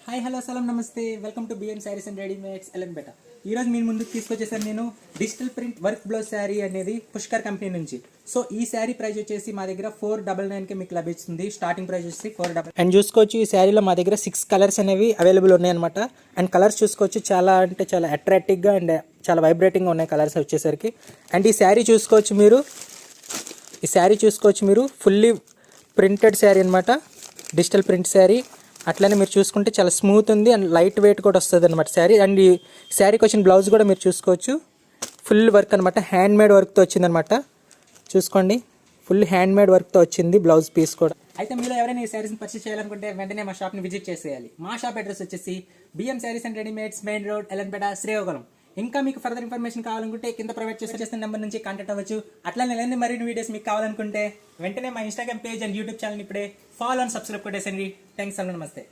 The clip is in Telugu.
హాయ్ హలో సలాం నమస్తే welcome to BM sarees and readymades Elampeta. ఈ రోజు మీ ముందుకు తీసుకొచ్చేసాను నేను digital print work blouse sari అనేది పుష్కర్ కంపెనీ నుంచి. సో ఈ శారీ ప్రైస్ వచ్చేసి మా దగ్గర 499కి మీకు లభిస్తుంది. స్టార్టింగ్ ప్రైస్ వచ్చేసి 499. అండ్ చూసుకోవచ్చు ఈ శారీలో మా దగ్గర 6 కలర్స్ అనేవి అవైలబుల్ ఉన్నాయన్నమాట. అండ్ కలర్స్ చూసుకోవచ్చు చాలా అంటే చాలా అట్రాక్టివ్గా అండ్ చాలా వైబ్రేటింగ్గా ఉన్నాయి కలర్స్ వచ్చేసరికి. అండ్ ఈ శారీ చూసుకోవచ్చు మీరు ఫుల్లీ ప్రింటెడ్ శారీ అనమాట, డిజిటల్ ప్రింట్ శారీ. అట్లనే మీరు చూసుకుంటే చాలా స్మూత్ ఉంది అండ్ లైట్ వెయిట్ కూడా వస్తుంది అనమాట శారీ. అండ్ ఈ శారీకి వచ్చిన బ్లౌజ్ కూడా మీరు చూసుకోవచ్చు, ఫుల్ వర్క్ అనమాట, హ్యాండ్ మేడ్ వర్క్తో వచ్చిందనమాట. చూసుకోండి, ఫుల్ హ్యాండ్ మేడ్ వర్క్తో వచ్చింది బ్లౌజ్ పీస్ కూడా. అయితే మీరు ఎవరైనా ఈ శారీస్ని పర్చేస్ చేయాలనుకుంటే వెంటనే మా షాప్ని విజిట్ చేసేయాలి. మా షాప్ అడ్రస్ వచ్చేసి BM sarees and readymades, main road, Elampeta, Srikakulam. ఇంకా మీకు ఫర్దర్ ఇన్ఫర్మేషన్ కావాలనుకుంటే కింద ప్రొవైడ్ చేసిన నెంబర్ నుంచి కాంటాక్ట్ అవ్వచ్చు. అట్లానే మరిన్ని వీడియోస్ మీకు కావాలనుకుంటే వెంటనే మా Instagram page and YouTube channel ఇప్పుడే ఫాలో అండ్ సబ్స్క్రైబ్ కొట్టేసండి. థ్యాంక్స్ అన్న, నమస్తే.